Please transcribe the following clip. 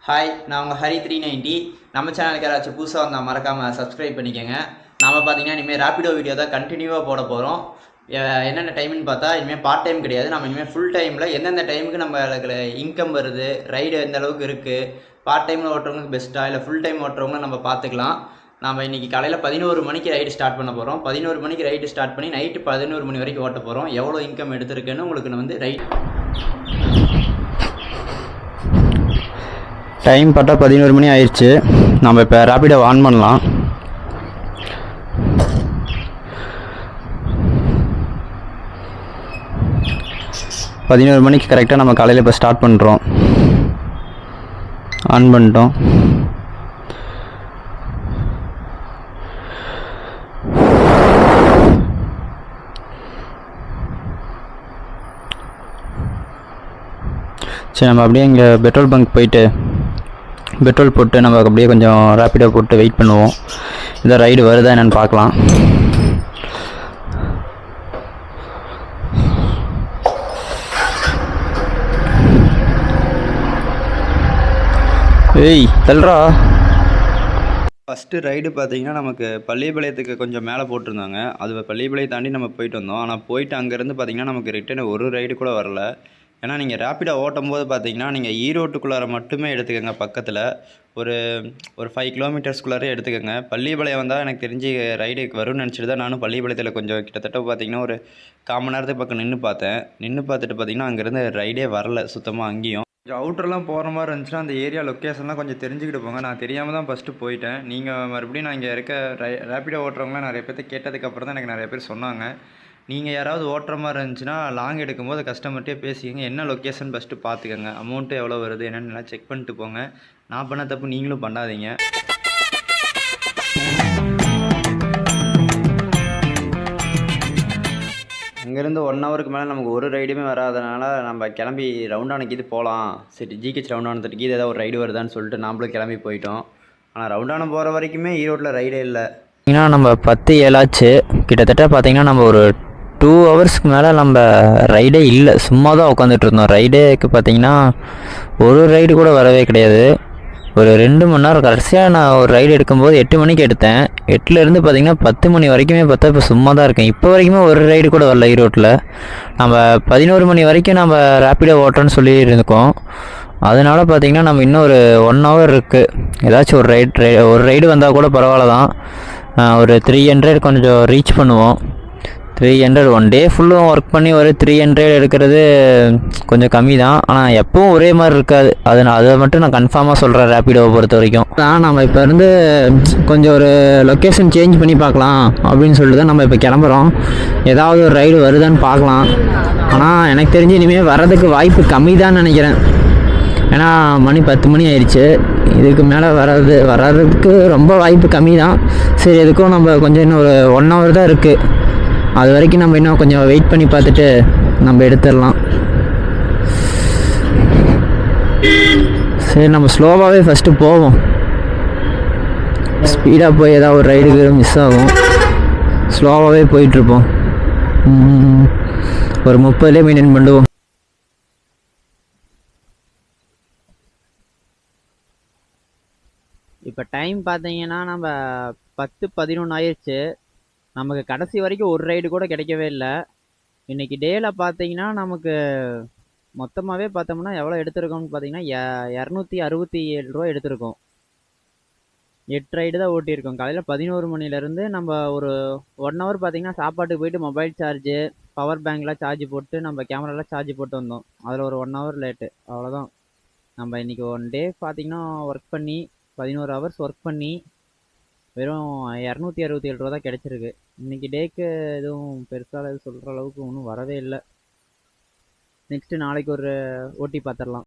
Hi, நான் உங்கள் ஹரி 390. நம்ம சேனலுக்கு யாராச்சும் புதுசாக வந்தால் மறக்காமல் சப்ஸ்கிரைப் பண்ணிக்கோங்க. நாம் பார்த்தீங்கன்னா இனிமேல் ரேப்பிடோ வீடியோ தான் கண்டினியூவாக போட போகிறோம். என்னென்ன டைம்னு பார்த்தா இனிமேல் பார்ட் டைம் கிடையாது. நம்ம இனிமேல் ஃபுல் டைமில் எந்தெந்த டைமுக்கு நம்மளுக்கு இன்கம் வருது, ரைடு எந்த அளவுக்கு இருக்குது, பார்ட் டைமில் ஓட்டுறவங்களுக்கு பெஸ்ட்டாக இல்லை ஃபுல் டைம் ஓட்டுறவங்க நம்ம பார்த்துக்கலாம். நம்ம இன்றைக்கி காலையில் 11 மணிக்கு ரைடு ஸ்டார்ட் பண்ண போகிறோம். 11 மணிக்கு ரைடு ஸ்டார்ட் பண்ணி நைட்டு 11 மணி வரைக்கும் ஓட்ட போகிறோம். எவ்வளோ இன்கம் எடுத்திருக்குன்னு உங்களுக்கு நான் வந்து டைம் பார்த்தா 11 மணி ஆயிடுச்சு. நம்ம இப்போ ரேப்பிடோ ஆன் பண்ணலாம். பதினோரு மணிக்கு கரெக்டாக நம்ம காலையில் இப்போ ஸ்டார்ட் பண்ணுறோம். ஆன் பண்ணிட்டோம். சரி, நம்ம அப்படியே இங்கே பெட்ரோல் பங்க் போயிட்டு பெட்ரோல் போட்டு நம்ம அப்படியே கொஞ்சம் ரேப்பிடோ போட்டு வெயிட் பண்ணுவோம். இந்த ரைடு வருதா என்னென்னு பார்க்கலாம். ஏய் தல்றா. ஃபஸ்ட்டு ரைடு பார்த்தீங்கன்னா நமக்கு பள்ளிப்பாளையத்துக்கு கொஞ்சம் மேலே போட்டிருந்தாங்க. அது பள்ளிப்பாளையம் தாண்டி நம்ம போயிட்டு வந்தோம். ஆனால் போயிட்டு அங்கேருந்து பார்த்திங்கன்னா நமக்கு ரிட்டன் ஒரு ரைடு கூட வரல. ஏன்னா நீங்கள் ரேப்பிடோ ஓட்டும் போது பார்த்தீங்கன்னா நீங்கள் ஈரோட்டுக்குள்ளார மட்டுமே எடுத்துக்கோங்க. பக்கத்தில் ஒரு 5 கிலோமீட்டர்ஸ்குள்ளாரே எடுத்துக்கோங்க. பள்ளிப்பாளையம் வந்தால் எனக்கு தெரிஞ்சு ரைடுக்கு வரும்னு நினச்சிட்டு தான் நானும் பள்ளிப்பாளையத்தில் கொஞ்சம் கிட்டத்தட்ட பார்த்திங்கன்னா ஒரு 1/4 மணி நேரத்துக்கு பக்கம் நின்று பார்த்துட்டு பார்த்திங்கன்னா அங்கேருந்து ரைடே வரல சுத்தமாக. அங்கேயும் கொஞ்சம் அவுட்டர்லாம் போகிற மாதிரி இருந்துச்சுன்னா அந்த ஏரியா லொக்கேஷன்லாம் கொஞ்சம் தெரிஞ்சுக்கிட்டு போங்க. நான் தெரியாமல் தான் ஃபஸ்ட்டு போயிட்டேன். நீங்கள் மறுபடியும் நான் இங்கே இருக்க ரேப்பிடோ ஓட்டுறவங்களாம் நிறைய பேர்த்த கேட்டதுக்கப்புறம் தான் எனக்கு நிறைய பேர் சொன்னாங்க. நீங்கள் யாராவது ஓட்டுற மாதிரி இருந்துச்சுன்னா லாங் எடுக்கும்போது கஸ்டமர்கிட்டே பேசிக்கங்க. என்ன லொக்கேஷன் ஃபஸ்ட்டு பார்த்துக்கங்க. அமௌண்ட்டு எவ்வளோ வருது என்னென்னு செக் பண்ணிட்டு போங்க. நான் பண்ண தப்பு நீங்களும் பண்ணாதீங்க. இங்கேருந்து 1 ஹவருக்கு மேலே நமக்கு ஒரு ரைடுமே வராதனால நம்ம கிளம்பி ரவுண்டானுக்கு இது போகலாம். சரி, ஜிஹெச் ரவுண்டானத்துக்கு இது ஏதாவது ஒரு ரைடு வருதான்னு சொல்லிட்டு நாம்ளும் கிளம்பி போயிட்டோம். ஆனால் ரவுண்டானம் போகிற வரைக்குமே ஈரோட்டில் ரைடே இல்லை. ஏன்னா நம்ம 10:07 ஆச்சு. கிட்டத்தட்ட பார்த்திங்கன்னா நம்ம ஒரு 2 ஹவர்ஸ்க்கு மேலே நம்ம ரைடே இல்லை, சும்மா தான் உட்காந்துட்டு இருந்தோம். ரைடேக்கு பார்த்தீங்கன்னா ஒரு ரைடு கூட வரவே கிடையாது. ஒரு 2 மணி நேரம் கடைசியாக நான் ஒரு ரைடு எடுக்கும்போது 8 மணிக்கு எடுத்தேன். 8லேருந்து பார்த்தீங்கன்னா 10 மணி வரைக்குமே பார்த்தா இப்போ சும்மா தான் இருக்கேன். இப்போ வரைக்குமே ஒரு ரைடு கூட வரல ஈரோட்டில். நம்ம 11 மணி வரைக்கும் நம்ம ரேப்பிடோ ஓட்டுறோன்னு சொல்லி இருக்கோம். அதனால் பார்த்திங்கன்னா நம்ம இன்னும் ஒரு 1 ஹவர் இருக்குது. ஏதாச்சும் ஒரு ரைடு வந்தால் கூட பரவாயில்ல தான். ஒரு 300 கொஞ்சம் ரீச் பண்ணுவோம். 300 1 டே ஃபுல்லும் ஒர்க் பண்ணி ஒரு 300 எடுக்கிறது கொஞ்சம் கம்மி தான். ஆனால் எப்பவும் ஒரே மாதிரி இருக்காது. அதை மட்டும் நான் கன்ஃபார்மாக சொல்கிறேன் ரேப்பிடோவை பொறுத்த வரைக்கும். நம்ம இப்போ இருந்து கொஞ்சம் ஒரு லொக்கேஷன் சேஞ்ச் பண்ணி பார்க்கலாம் அப்படின்னு சொல்லிட்டு தான் நம்ம இப்போ கிளம்புறோம். ஏதாவது ஒரு ரைடு வருதான்னு பார்க்கலாம். ஆனால் எனக்கு தெரிஞ்சு இனிமேல் வர்றதுக்கு வாய்ப்பு கம்மி தான் நினைக்கிறேன். ஏன்னா மணி 10 மணி ஆயிடுச்சு. இதுக்கு மேலே வர்றதுக்கு ரொம்ப வாய்ப்பு கம்மி தான். சரி, எதுக்கும் நம்ம கொஞ்சம் இன்னும் ஒரு 1 ஹவர் தான் இருக்குது. அது வரைக்கும் நம்ம இன்னும் கொஞ்சம் வெயிட் பண்ணி பார்த்துட்டு நம்ம எடுத்துடலாம். சரி, நம்ம ஸ்லோவாகவே ஃபஸ்ட்டு போவோம். ஸ்பீடாக போய் ஏதாவது ஒரு ரைடுக்கு மிஸ் ஆகும். ஸ்லோவாகவே போயிட்டுருப்போம். ஒரு 30லே மெயின்டைன் பண்ணுவோம். இப்போ டைம் பார்த்தீங்கன்னா நம்ம 10:11 ஆயிடுச்சு. நமக்கு கடைசி வரைக்கும் ஒரு ரைடு கூட கிடைக்கவே இல்லை. இன்றைக்கி டேயில் பார்த்தீங்கன்னா நமக்கு மொத்தமாகவே பார்த்தோம்னா எவ்வளோ எடுத்திருக்கோம்னு பார்த்தீங்கன்னா 267 ரூபா எடுத்திருக்கோம். 8 ரைடு தான் ஓட்டியிருக்கோம். காலையில் 11 மணிலேருந்து நம்ம ஒரு 1 ஹவர் பார்த்தீங்கன்னா சாப்பாட்டுக்கு போயிட்டு மொபைல் சார்ஜு, பவர் பேங்க்லாம் சார்ஜ் போட்டு நம்ம கேமராலாம் சார்ஜ் போட்டு வந்தோம். அதில் ஒரு 1 ஹவர் லேட்டு, அவ்வளோதான். நம்ம இன்றைக்கி 1 டே பார்த்தீங்கன்னா ஒர்க் பண்ணி 11 ஹவர்ஸ் ஒர்க் பண்ணி வெறும் 267 ரூபா தான் கிடச்சிருக்கு. இன்றைக்கி டேக்கு எதுவும் பெருசாக சொல்கிற அளவுக்கு ஒன்றும் வரவே இல்லை. நெக்ஸ்ட்டு நாளைக்கு ஒரு ஓட்டி பார்த்துடலாம்.